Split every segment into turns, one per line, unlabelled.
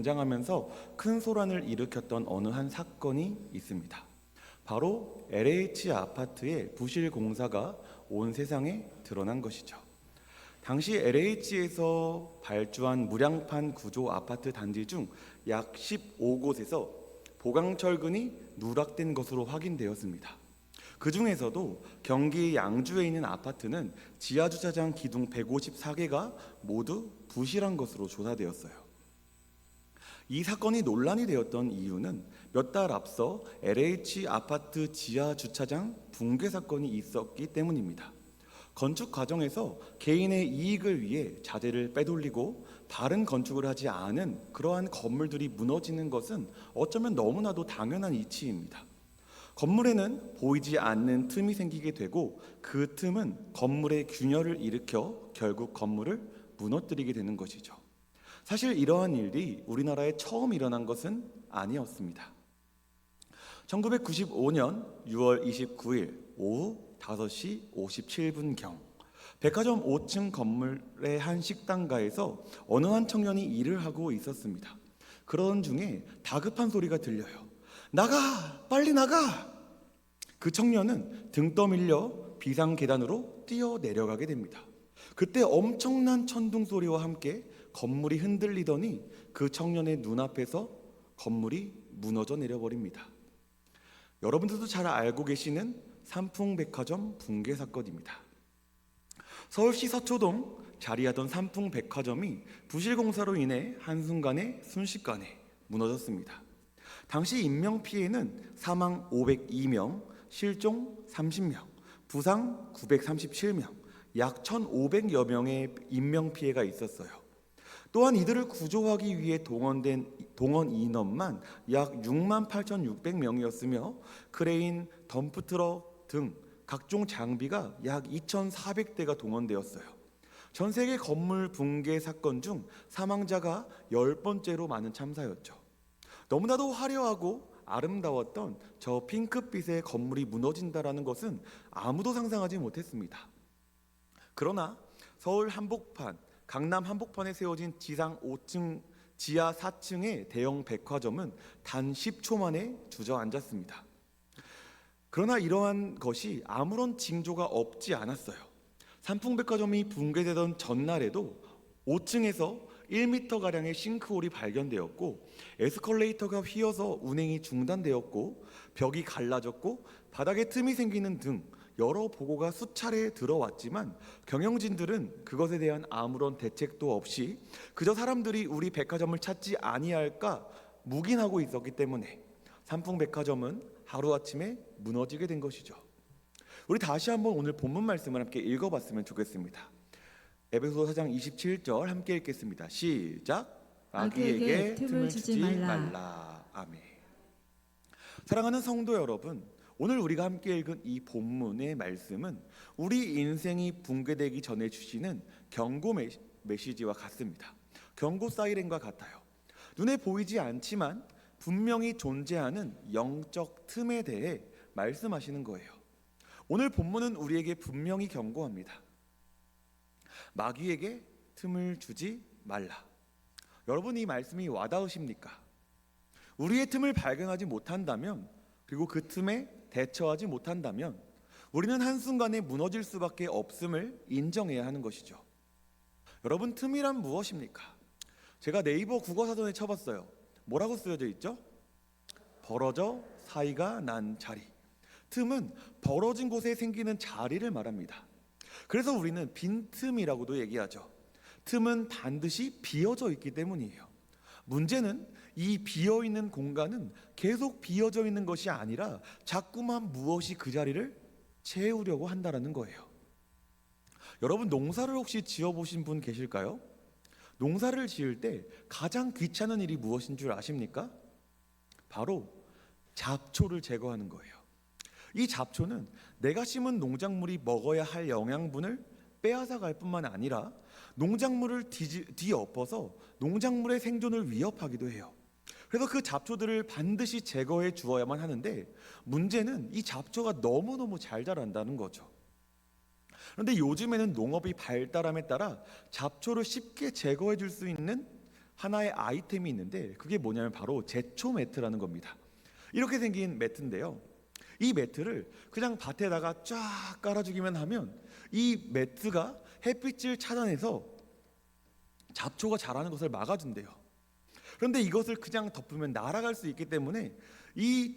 등장하면서 큰 소란을 일으켰던 어느 한 사건이 있습니다. 바로 LH 아파트의 부실 공사가 온 세상에 드러난 것이죠. 당시 LH에서 발주한 무량판 구조 아파트 단지 중 약 15곳에서 보강철근이 누락된 것으로 확인되었습니다. 그 중에서도 경기 양주에 있는 아파트는 지하주차장 기둥 154개가 모두 부실한 것으로 조사되었어요. 이 사건이 논란이 되었던 이유는 몇 달 앞서 LH 아파트 지하주차장 붕괴 사건이 있었기 때문입니다. 건축 과정에서 개인의 이익을 위해 자재를 빼돌리고 다른 건축을 하지 않은 그러한 건물들이 무너지는 것은 어쩌면 너무나도 당연한 이치입니다. 건물에는 보이지 않는 틈이 생기게 되고 그 틈은 건물의 균열을 일으켜 결국 건물을 무너뜨리게 되는 것이죠. 사실 이러한 일이 우리나라에 처음 일어난 것은 아니었습니다. 1995년 6월 29일 오후 5시 57분경 백화점 5층 건물의 한 식당가에서 어느 한 청년이 일을 하고 있었습니다. 그런 중에 다급한 소리가 들려요. 나가! 빨리 나가! 그 청년은 등 떠밀려 비상 계단으로 뛰어 내려가게 됩니다. 그때 엄청난 천둥 소리와 함께 건물이 흔들리더니 그 청년의 눈앞에서 건물이 무너져 내려버립니다. 여러분들도 잘 알고 계시는 삼풍백화점 붕괴 사건입니다. 서울시 서초동 자리하던 삼풍백화점이 부실공사로 인해 한순간에 순식간에 무너졌습니다. 당시 인명피해는 사망 502명, 실종 30명, 부상 937명, 약 1,500여 명의 인명피해가 있었어요. 또한 이들을 구조하기 위해 동원된 동원 인원만 약 68,600명이었으며 크레인, 덤프트럭 등 각종 장비가 약 2,400대가 동원되었어요. 전 세계 건물 붕괴 사건 중 사망자가 10번째로 많은 참사였죠. 너무나도 화려하고 아름다웠던 저 핑크빛의 건물이 무너진다라는 것은 아무도 상상하지 못했습니다. 그러나 서울 한복판, 강남 한복판에 세워진 지상 5층, 지하 4층의 대형 백화점은 단 10초 만에 주저앉았습니다. 그러나 이러한 것이 아무런 징조가 없지 않았어요. 삼풍백화점이 붕괴되던 전날에도 5층에서 1m가량의 싱크홀이 발견되었고 에스컬레이터가 휘어서 운행이 중단되었고 벽이 갈라졌고 바닥에 틈이 생기는 등 여러 보고가 수차례 들어왔지만 경영진들은 그것에 대한 아무런 대책도 없이 그저 사람들이 우리 백화점을 찾지 아니할까 묵인하고 있었기 때문에 삼풍백화점은 하루아침에 무너지게 된 것이죠. 우리 다시 한번 오늘 본문 말씀을 함께 읽어봤으면 좋겠습니다. 에베소 4장 27절 함께 읽겠습니다. 시작. 마귀에게 틈을 주지 말라. 아멘. 사랑하는 성도 여러분, 오늘 우리가 함께 읽은 이 본문의 말씀은 우리 인생이 붕괴되기 전에 주시는 경고 메시지와 같습니다. 경고 사이렌과 같아요. 눈에 보이지 않지만 분명히 존재하는 영적 틈에 대해 말씀하시는 거예요. 오늘 본문은 우리에게 분명히 경고합니다. 마귀에게 틈을 주지 말라. 여러분, 이 말씀이 와닿으십니까? 우리의 틈을 발견하지 못한다면, 그리고 그 틈에 대처하지 못한다면 우리는 한순간에 무너질 수밖에 없음을 인정해야 하는 것이죠. 여러분, 틈이란 무엇입니까? 제가 네이버 국어사전에 쳐봤어요. 뭐라고 쓰여져 있죠? 벌어져 사이가 난 자리. 틈은 벌어진 곳에 생기는 자리를 말합니다. 그래서 우리는 빈틈이라고도 얘기하죠. 틈은 반드시 비어져 있기 때문이에요. 문제는 이 비어있는 공간은 계속 비어져 있는 것이 아니라 자꾸만 무엇이 그 자리를 채우려고 한다는 거예요. 여러분, 농사를 혹시 지어보신 분 계실까요? 농사를 지을 때 가장 귀찮은 일이 무엇인 줄 아십니까? 바로 잡초를 제거하는 거예요. 이 잡초는 내가 심은 농작물이 먹어야 할 영양분을 빼앗아 갈 뿐만 아니라 농작물을 뒤엎어서 농작물의 생존을 위협하기도 해요. 그래서 그 잡초들을 반드시 제거해 주어야만 하는데 문제는 이 잡초가 너무너무 잘 자란다는 거죠. 그런데 요즘에는 농업이 발달함에 따라 잡초를 쉽게 제거해 줄 수 있는 하나의 아이템이 있는데 그게 뭐냐면 바로 제초 매트라는 겁니다. 이렇게 생긴 매트인데요. 이 매트를 그냥 밭에다가 쫙 깔아주기만 하면 이 매트가 햇빛을 차단해서 잡초가 자라는 것을 막아준대요. 그런데 이것을 그냥 덮으면 날아갈 수 있기 때문에 이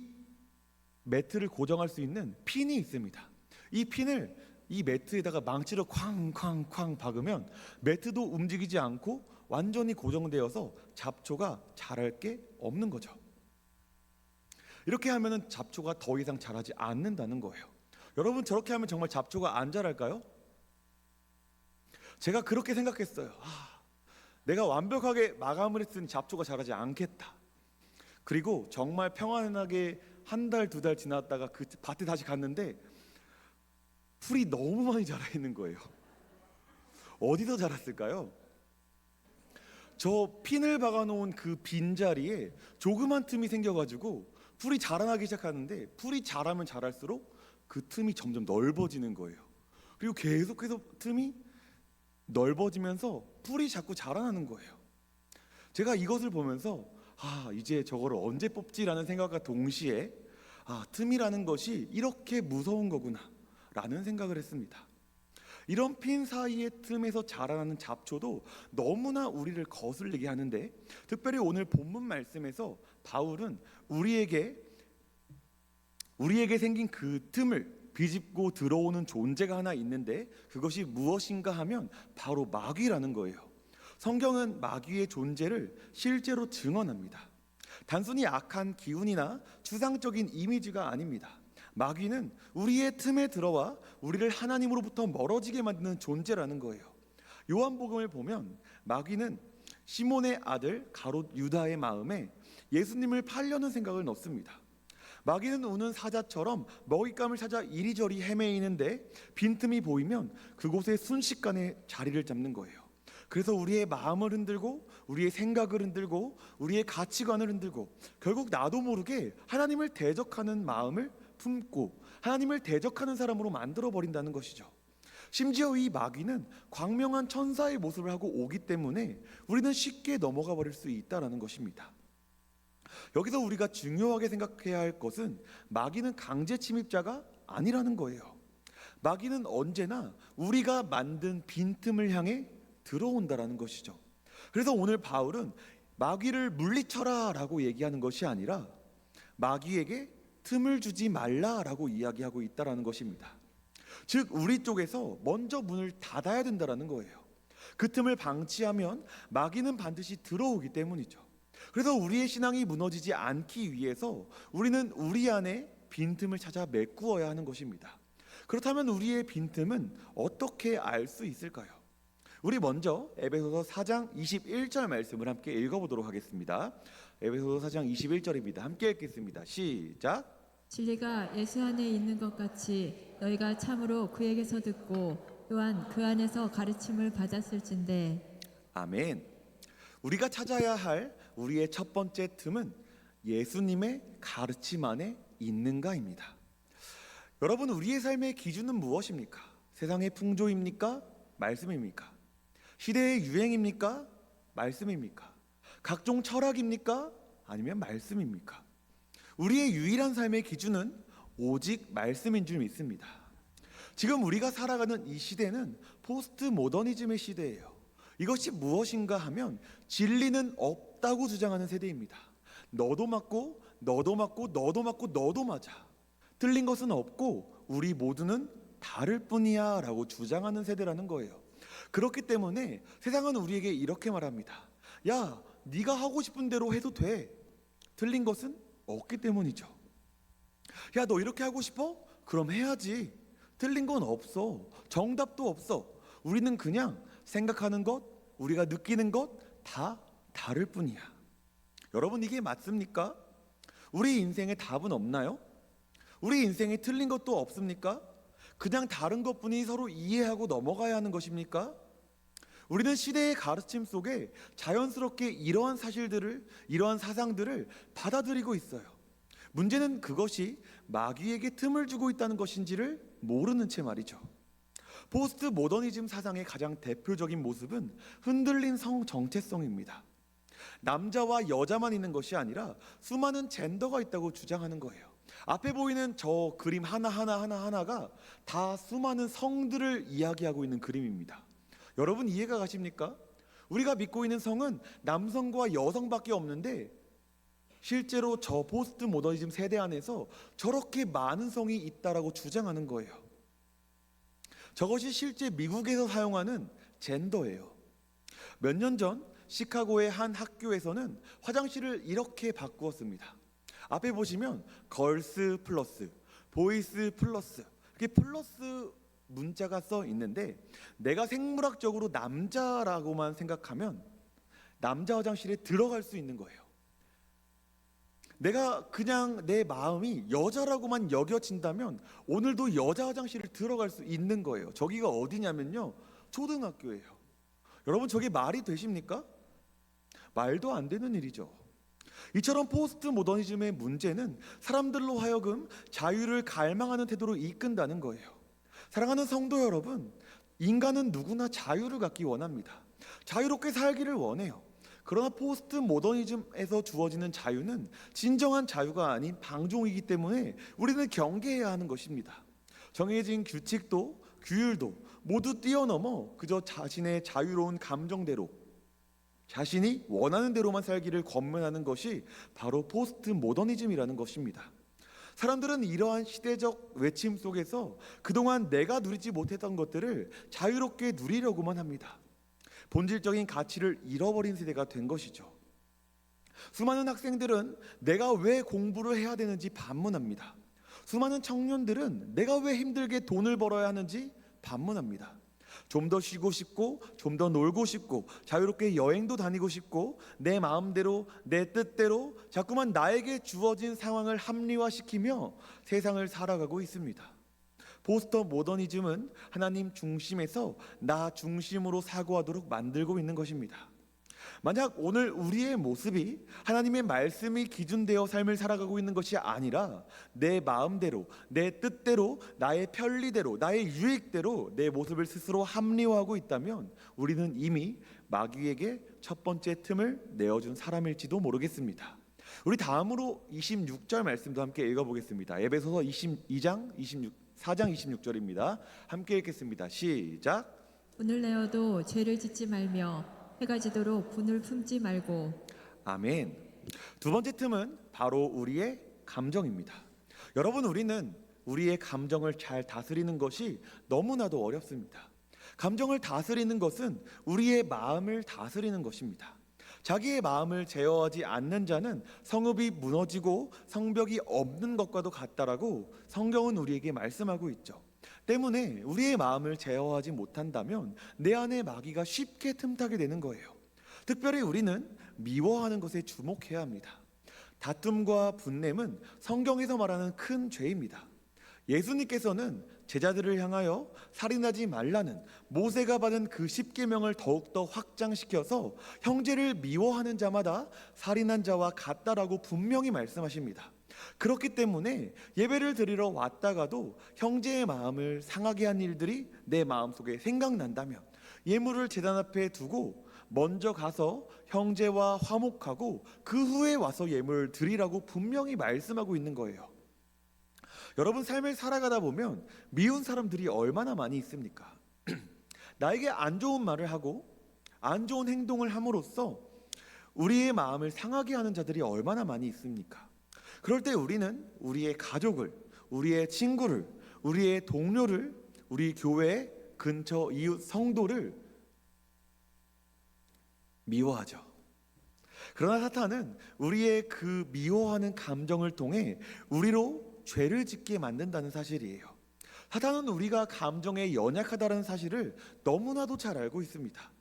매트를 고정할 수 있는 핀이 있습니다. 이 핀을 이 매트에다가 망치로 쾅쾅쾅 박으면 매트도 움직이지 않고 완전히 고정되어서 잡초가 자랄 게 없는 거죠. 이렇게 하면은 잡초가 더 이상 자라지 않는다는 거예요. 여러분, 저렇게 하면 정말 잡초가 안 자랄까요? 제가 그렇게 생각했어요. 내가 완벽하게 마감을 했으니 잡초가 자라지 않겠다. 그리고 정말 평안하게 한 달, 두 달 지났다가 그 밭에 다시 갔는데 풀이 너무 많이 자라 있는 거예요. 어디서 자랐을까요? 저 핀을 박아놓은 그 빈자리에 조그만 틈이 생겨가지고 풀이 자라나기 시작하는데, 풀이 자라면 자랄수록 그 틈이 점점 넓어지는 거예요. 그리고 계속해서 틈이 넓어지면서 풀이 자꾸 자라나는 거예요. 제가 이것을 보면서 이제 저거를 언제 뽑지라는 생각과 동시에 틈이라는 것이 이렇게 무서운 거구나 라는 생각을 했습니다. 이런 핀 사이의 틈에서 자라나는 잡초도 너무나 우리를 거슬리게 하는데, 특별히 오늘 본문 말씀에서 바울은 우리에게 생긴 그 틈을 비집고 들어오는 존재가 하나 있는데, 그것이 무엇인가 하면 바로 마귀라는 거예요. 성경은 마귀의 존재를 실제로 증언합니다. 단순히 악한 기운이나 추상적인 이미지가 아닙니다. 마귀는 우리의 틈에 들어와 우리를 하나님으로부터 멀어지게 만드는 존재라는 거예요. 요한복음을 보면 마귀는 시몬의 아들 가롯 유다의 마음에 예수님을 팔려는 생각을 넣습니다. 마귀는 우는 사자처럼 먹잇감을 찾아 이리저리 헤매이는데 빈틈이 보이면 그곳에 순식간에 자리를 잡는 거예요. 그래서 우리의 마음을 흔들고 우리의 생각을 흔들고 우리의 가치관을 흔들고 결국 나도 모르게 하나님을 대적하는 마음을 품고 하나님을 대적하는 사람으로 만들어버린다는 것이죠. 심지어 이 마귀는 광명한 천사의 모습을 하고 오기 때문에 우리는 쉽게 넘어가 버릴 수 있다는 것입니다. 여기서 우리가 중요하게 생각해야 할 것은 마귀는 강제 침입자가 아니라는 거예요. 마귀는 언제나 우리가 만든 빈틈을 향해 들어온다라는 것이죠. 그래서 오늘 바울은 마귀를 물리쳐라 라고 얘기하는 것이 아니라 마귀에게 틈을 주지 말라라고 이야기하고 있다는 것입니다. 즉 우리 쪽에서 먼저 문을 닫아야 된다는 거예요. 그 틈을 방치하면 마귀는 반드시 들어오기 때문이죠. 그래서 우리의 신앙이 무너지지 않기 위해서 우리는 우리 안에 빈틈을 찾아 메꾸어야 하는 것입니다. 그렇다면 우리의 빈틈은 어떻게 알 수 있을까요? 우리 먼저 에베소서 4장 21절 말씀을 함께 읽어보도록 하겠습니다. 에베소서 4장 21절입니다. 함께 읽겠습니다. 시작.
진리가 예수 안에 있는 것 같이 너희가 참으로 그에게서 듣고 또한 그 안에서 가르침을 받았을진데.
아멘. 우리가 찾아야 할 우리의 첫 번째 틈은 예수님의 가르침 안에 있는가입니다. 여러분, 우리의 삶의 기준은 무엇입니까? 세상의 풍조입니까? 말씀입니까? 시대의 유행입니까? 말씀입니까? 각종 철학입니까? 아니면 말씀입니까? 우리의 유일한 삶의 기준은 오직 말씀인 줄 믿습니다. 지금 우리가 살아가는 이 시대는 포스트 모더니즘의 시대예요. 이것이 무엇인가 하면 진리는 없다고 주장하는 세대입니다. 너도 맞고 너도 맞고 너도 맞고 너도 맞아. 틀린 것은 없고 우리 모두는 다를 뿐이야 라고 주장하는 세대라는 거예요. 그렇기 때문에 세상은 우리에게 이렇게 말합니다. 야, 네가 하고 싶은 대로 해도 돼. 틀린 것은 없기 때문이죠. 야, 너 이렇게 하고 싶어? 그럼 해야지. 틀린 건 없어. 정답도 없어. 우리는 그냥 생각하는 것, 우리가 느끼는 것 다 다를 뿐이야. 여러분, 이게 맞습니까? 우리 인생에 답은 없나요? 우리 인생에 틀린 것도 없습니까? 그냥 다른 것뿐이 서로 이해하고 넘어가야 하는 것입니까? 우리는 시대의 가르침 속에 자연스럽게 이러한 사실들을, 이러한 사상들을 받아들이고 있어요. 문제는 그것이 마귀에게 틈을 주고 있다는 것인지를 모르는 채 말이죠. 포스트 모더니즘 사상의 가장 대표적인 모습은 흔들린 성 정체성입니다. 남자와 여자만 있는 것이 아니라 수많은 젠더가 있다고 주장하는 거예요. 앞에 보이는 저 그림 하나가 다 수많은 성들을 이야기하고 있는 그림입니다. 여러분 이해가 가십니까? 우리가 믿고 있는 성은 남성과 여성밖에 없는데 실제로 저 포스트 모더니즘 세대 안에서 저렇게 많은 성이 있다라고 주장하는 거예요. 저것이 실제 미국에서 사용하는 젠더예요. 몇 년 전 시카고의 한 학교에서는 화장실을 이렇게 바꾸었습니다. 앞에 보시면 걸스 플러스, 보이스 플러스, 이렇게 플러스 문자가 써 있는데 내가 생물학적으로 남자라고만 생각하면 남자 화장실에 들어갈 수 있는 거예요. 내가 그냥 내 마음이 여자라고만 여겨진다면 오늘도 여자 화장실을 들어갈 수 있는 거예요. 저기가 어디냐면요, 초등학교예요. 여러분 저게 말이 되십니까? 말도 안 되는 일이죠. 이처럼 포스트 모더니즘의 문제는 사람들로 하여금 자유를 갈망하는 태도로 이끈다는 거예요. 사랑하는 성도 여러분, 인간은 누구나 자유를 갖기 원합니다. 자유롭게 살기를 원해요. 그러나 포스트 모더니즘에서 주어지는 자유는 진정한 자유가 아닌 방종이기 때문에 우리는 경계해야 하는 것입니다. 정해진 규칙도 규율도 모두 뛰어넘어 그저 자신의 자유로운 감정대로 자신이 원하는 대로만 살기를 권면하는 것이 바로 포스트 모더니즘이라는 것입니다. 사람들은 이러한 시대적 외침 속에서 그동안 내가 누리지 못했던 것들을 자유롭게 누리려고만 합니다. 본질적인 가치를 잃어버린 세대가 된 것이죠. 수많은 학생들은 내가 왜 공부를 해야 되는지 반문합니다. 수많은 청년들은 내가 왜 힘들게 돈을 벌어야 하는지 반문합니다. 좀 더 쉬고 싶고 좀 더 놀고 싶고 자유롭게 여행도 다니고 싶고 내 마음대로 내 뜻대로 자꾸만 나에게 주어진 상황을 합리화시키며 세상을 살아가고 있습니다. 포스트 모더니즘은 하나님 중심에서 나 중심으로 사고하도록 만들고 있는 것입니다. 만약 오늘 우리의 모습이 하나님의 말씀이 기준되어 삶을 살아가고 있는 것이 아니라 내 마음대로, 내 뜻대로, 나의 편리대로, 나의 유익대로 내 모습을 스스로 합리화하고 있다면 우리는 이미 마귀에게 첫 번째 틈을 내어준 사람일지도 모르겠습니다. 우리 다음으로 26절 말씀도 함께 읽어보겠습니다. 에베소서 4장 26절입니다. 함께 읽겠습니다. 시작.
분을 내어도 죄를 짓지 말며 해가 지도록 분을 품지 말고.
아멘. 두 번째 틈은 바로 우리의 감정입니다. 여러분, 우리는 우리의 감정을 잘 다스리는 것이 너무나도 어렵습니다. 감정을 다스리는 것은 우리의 마음을 다스리는 것입니다. 자기의 마음을 제어하지 않는 자는 성읍이 무너지고 성벽이 없는 것과도 같다라고 성경은 우리에게 말씀하고 있죠. 때문에 우리의 마음을 제어하지 못한다면 내 안에 마귀가 쉽게 틈타게 되는 거예요. 특별히 우리는 미워하는 것에 주목해야 합니다. 다툼과 분냄은 성경에서 말하는 큰 죄입니다. 예수님께서는 제자들을 향하여 살인하지 말라는 모세가 받은 그 10계명을 더욱더 확장시켜서 형제를 미워하는 자마다 살인한 자와 같다라고 분명히 말씀하십니다. 그렇기 때문에 예배를 드리러 왔다가도 형제의 마음을 상하게 한 일들이 내 마음속에 생각난다면 예물을 제단 앞에 두고 먼저 가서 형제와 화목하고 그 후에 와서 예물을 드리라고 분명히 말씀하고 있는 거예요. 여러분, 삶을 살아가다 보면 미운 사람들이 얼마나 많이 있습니까? 나에게 안 좋은 말을 하고 안 좋은 행동을 함으로써 우리의 마음을 상하게 하는 자들이 얼마나 많이 있습니까? 그럴 때 우리는 우리의 가족을, 우리의 친구를, 우리의 동료를, 우리 교회 근처 이웃 성도를 미워하죠. 그러나 사탄은 우리의 그 미워하는 감정을 통해 우리로 죄를 짓게 만든다는 사실이에요. 사탄은 우리가 감정에 연약하다는 사실을 너무나도 잘 알고 있습니다.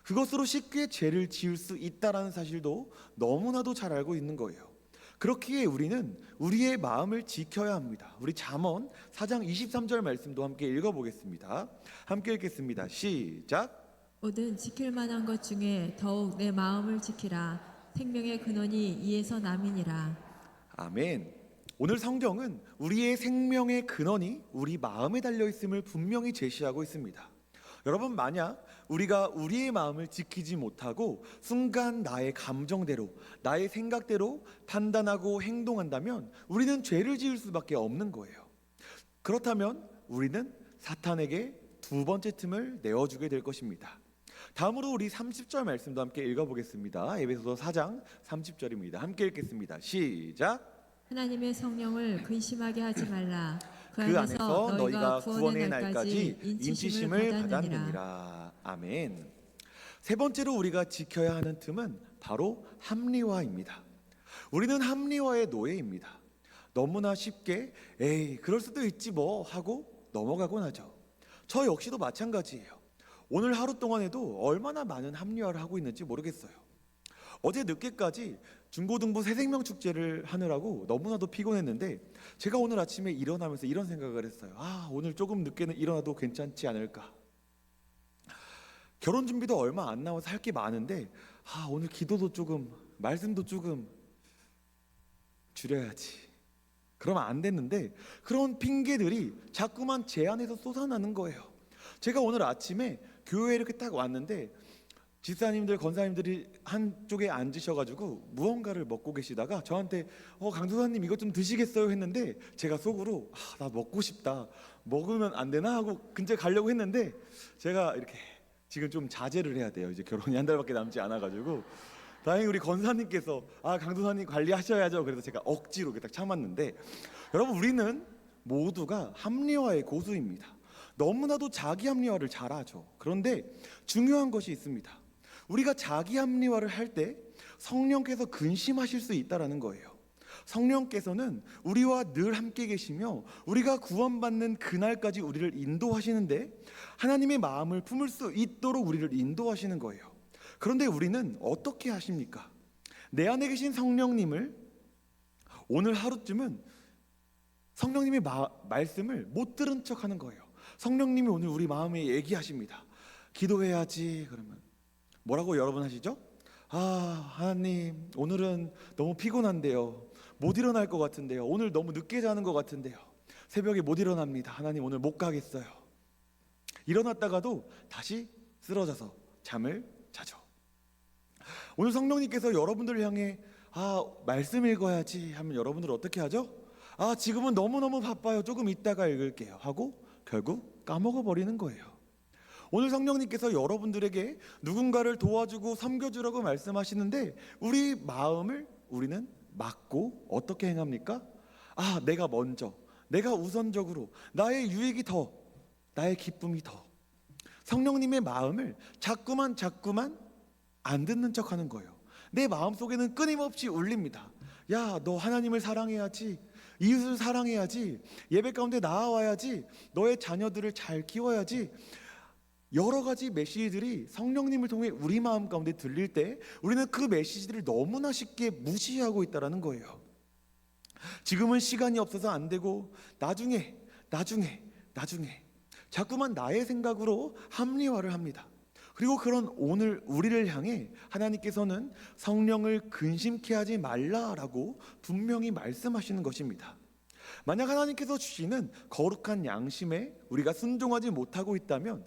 그것으로 쉽게 죄를 지을 수 있다는 사실도 너무나도 잘 알고 있는 거예요. 그렇기에 우리는 우리의 마음을 지켜야 합니다. 우리 잠언 4장 23절 말씀도 함께 읽어보겠습니다. 함께 읽겠습니다. 시작.
모든 지킬 만한 것 중에 더욱 내 마음을 지키라. 생명의 근원이 이에서 남이니라.
아멘. 오늘 성경은 우리의 생명의 근원이 우리 마음에 달려 있음을 분명히 제시하고 있습니다. 여러분, 만약 우리가 우리의 마음을 지키지 못하고 순간 나의 감정대로, 나의 생각대로 판단하고 행동한다면 우리는 죄를 지을 수밖에 없는 거예요. 그렇다면 우리는 사탄에게 두 번째 틈을 내어주게 될 것입니다. 다음으로 우리 30절 말씀도 함께 읽어보겠습니다. 에베소서 4장 30절입니다. 함께 읽겠습니다. 시작.
하나님의 성령을 근심하게 하지 말라.
그 안에서 너희가 구원의 날까지 인치심을 받았느니라. 아멘. 세 번째로 우리가 지켜야 하는 틈은 바로 합리화입니다. 우리는 합리화의 노예입니다. 너무나 쉽게 에이 그럴 수도 있지 뭐 하고 넘어가곤 하죠. 저 역시도 마찬가지예요. 오늘 하루 동안에도 얼마나 많은 합리화를 하고 있는지 모르겠어요. 어제 늦게까지 중고등부 새생명 축제를 하느라고 너무나도 피곤했는데 제가 오늘 아침에 일어나면서 이런 생각을 했어요. 오늘 조금 늦게는 일어나도 괜찮지 않을까. 결혼 준비도 얼마 안 남아서 할 게 많은데 오늘 기도도 조금, 말씀도 조금 줄여야지. 그러면 안 됐는데 그런 핑계들이 자꾸만 제 안에서 쏟아나는 거예요. 제가 오늘 아침에 교회에 이렇게 딱 왔는데 집사님들, 권사님들이 한쪽에 앉으셔가지고 무언가를 먹고 계시다가 저한테 강도사님 이것 좀 드시겠어요 했는데 제가 속으로 나 먹고 싶다, 먹으면 안 되나 하고 근처에 가려고 했는데 제가 이렇게 지금 좀 자제를 해야 돼요. 이제 결혼이 한 달밖에 남지 않아가지고 다행히 우리 권사님께서 강도사님 관리하셔야죠. 그래서 제가 억지로 딱 참았는데 여러분, 우리는 모두가 합리화의 고수입니다. 너무나도 자기 합리화를 잘하죠. 그런데 중요한 것이 있습니다. 우리가 자기 합리화를 할 때 성령께서 근심하실 수 있다라는 거예요. 성령께서는 우리와 늘 함께 계시며 우리가 구원받는 그날까지 우리를 인도하시는데 하나님의 마음을 품을 수 있도록 우리를 인도하시는 거예요. 그런데 우리는 어떻게 하십니까? 내 안에 계신 성령님을 오늘 하루쯤은 성령님의 말씀을 못 들은 척하는 거예요. 성령님이 오늘 우리 마음에 얘기하십니다. 기도해야지. 그러면 뭐라고 여러분 하시죠? 하나님 오늘은 너무 피곤한데요, 못 일어날 것 같은데요, 오늘 너무 늦게 자는 것 같은데요, 새벽에 못 일어납니다. 하나님 오늘 못 가겠어요. 일어났다가도 다시 쓰러져서 잠을 자죠. 오늘 성령님께서 여러분들을 향해 말씀 읽어야지 하면 여러분들 어떻게 하죠? 지금은 너무너무 바빠요, 조금 이따가 읽을게요 하고 결국 까먹어 버리는 거예요. 오늘 성령님께서 여러분들에게 누군가를 도와주고 섬겨주라고 말씀하시는데 우리 마음을 우리는 막고 어떻게 행합니까? 내가 먼저, 내가 우선적으로, 나의 유익이 더, 나의 기쁨이 더. 성령님의 마음을 자꾸만 안 듣는 척하는 거예요. 내 마음속에는 끊임없이 울립니다. 야, 너 하나님을 사랑해야지, 이웃을 사랑해야지, 예배 가운데 나아와야지, 너의 자녀들을 잘 키워야지. 여러 가지 메시지들이 성령님을 통해 우리 마음 가운데 들릴 때 우리는 그 메시지들을 너무나 쉽게 무시하고 있다는 거예요. 지금은 시간이 없어서 안 되고 나중에 자꾸만 나의 생각으로 합리화를 합니다. 그리고 그런 오늘 우리를 향해 하나님께서는 성령을 근심케 하지 말라라고 분명히 말씀하시는 것입니다. 만약 하나님께서 주시는 거룩한 양심에 우리가 순종하지 못하고 있다면,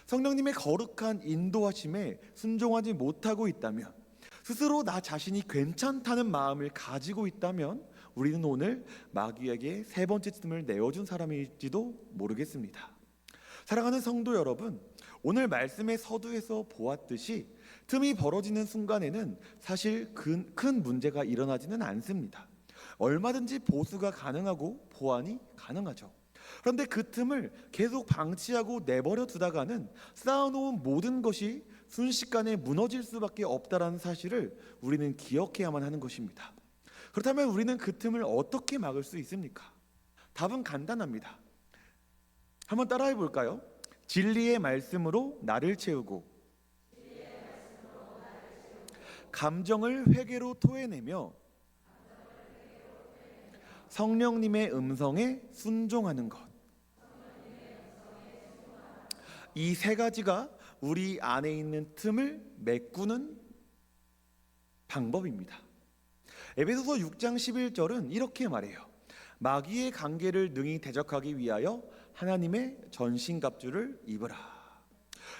성령님의 거룩한 인도하심에 순종하지 못하고 있다면, 스스로 나 자신이 괜찮다는 마음을 가지고 있다면 우리는 오늘 마귀에게 세 번째 틈을 내어준 사람일지도 모르겠습니다. 사랑하는 성도 여러분, 오늘 말씀의 서두에서 보았듯이 틈이 벌어지는 순간에는 사실 큰 문제가 일어나지는 않습니다. 얼마든지 보수가 가능하고 보완이 가능하죠. 그런데 그 틈을 계속 방치하고 내버려 두다가는 쌓아놓은 모든 것이 순식간에 무너질 수밖에 없다는 사실을 우리는 기억해야만 하는 것입니다. 그렇다면 우리는 그 틈을 어떻게 막을 수 있습니까? 답은 간단합니다. 한번 따라해 볼까요? 진리의 말씀으로 나를 채우고, 감정을 회개로 토해내며 성령님의 음성에 순종하는 것. 이 세 가지가 우리 안에 있는 틈을 메꾸는 방법입니다. 에베소서 6장 11절은 이렇게 말해요. 마귀의 관계를 능히 대적하기 위하여 하나님의 전신갑주를 입으라.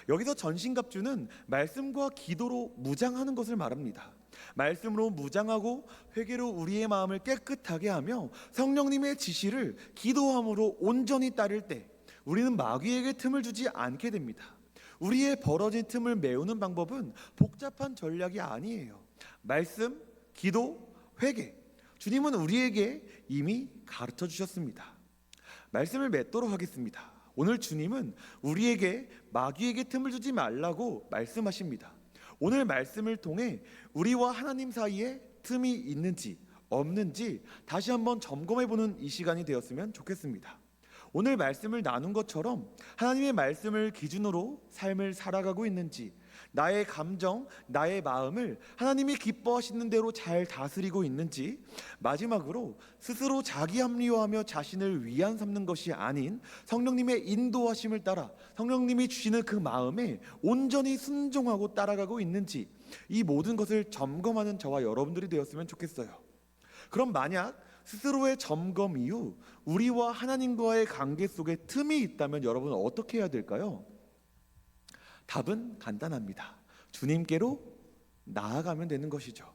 여기서 전신갑주는 말씀과 기도로 무장하는 것을 말합니다. 말씀으로 무장하고 회개로 우리의 마음을 깨끗하게 하며 성령님의 지시를 기도함으로 온전히 따를 때 우리는 마귀에게 틈을 주지 않게 됩니다. 우리의 벌어진 틈을 메우는 방법은 복잡한 전략이 아니에요. 말씀, 기도, 회개. 주님은 우리에게 이미 가르쳐 주셨습니다. 말씀을 맺도록 하겠습니다. 오늘 주님은 우리에게 마귀에게 틈을 주지 말라고 말씀하십니다. 오늘 말씀을 통해 우리와 하나님 사이에 틈이 있는지 없는지 다시 한번 점검해보는 이 시간이 되었으면 좋겠습니다. 오늘 말씀을 나눈 것처럼 하나님의 말씀을 기준으로 삶을 살아가고 있는지, 나의 감정, 나의 마음을 하나님이 기뻐하시는 대로 잘 다스리고 있는지, 마지막으로 스스로 자기 합리화하며 자신을 위안 삼는 것이 아닌 성령님의 인도하심을 따라 성령님이 주시는 그 마음에 온전히 순종하고 따라가고 있는지, 이 모든 것을 점검하는 저와 여러분들이 되었으면 좋겠어요. 그럼 만약 스스로의 점검 이후 우리와 하나님과의 관계 속에 틈이 있다면 여러분은 어떻게 해야 될까요? 답은 간단합니다. 주님께로 나아가면 되는 것이죠.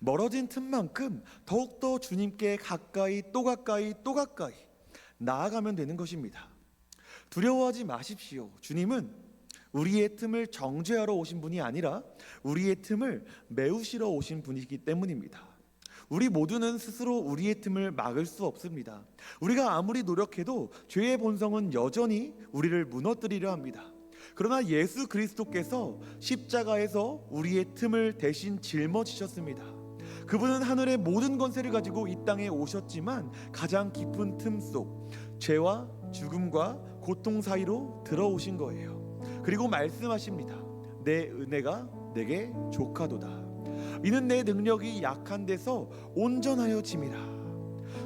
멀어진 틈만큼 더욱더 주님께 가까이 또 가까이 또 가까이 나아가면 되는 것입니다. 두려워하지 마십시오. 주님은 우리의 틈을 정죄하러 오신 분이 아니라 우리의 틈을 메우시러 오신 분이기 때문입니다. 우리 모두는 스스로 우리의 틈을 막을 수 없습니다. 우리가 아무리 노력해도 죄의 본성은 여전히 우리를 무너뜨리려 합니다. 그러나 예수 그리스도께서 십자가에서 우리의 틈을 대신 짊어지셨습니다. 그분은 하늘의 모든 권세를 가지고 이 땅에 오셨지만 가장 깊은 틈 속 죄와 죽음과 고통 사이로 들어오신 거예요. 그리고 말씀하십니다. 내 은혜가 내게 족하도다. 이는 내 능력이 약한 데서 온전하여 짐이라.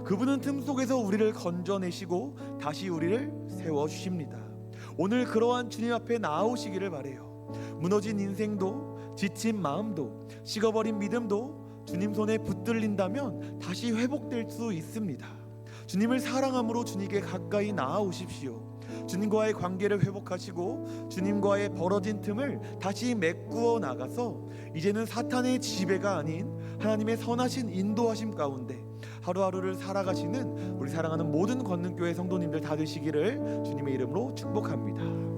그분은 틈 속에서 우리를 건져내시고 다시 우리를 세워주십니다. 오늘 그러한 주님 앞에 나아오시기를 바래요. 무너진 인생도, 지친 마음도, 식어버린 믿음도 주님 손에 붙들린다면 다시 회복될 수 있습니다. 주님을 사랑함으로 주님께 가까이 나아오십시오. 주님과의 관계를 회복하시고 주님과의 벌어진 틈을 다시 메꾸어 나가서 이제는 사탄의 지배가 아닌 하나님의 선하신 인도하심 가운데 하루하루를 살아가시는 우리 사랑하는 모든 권능교회 성도님들 다 되시기를 주님의 이름으로 축복합니다.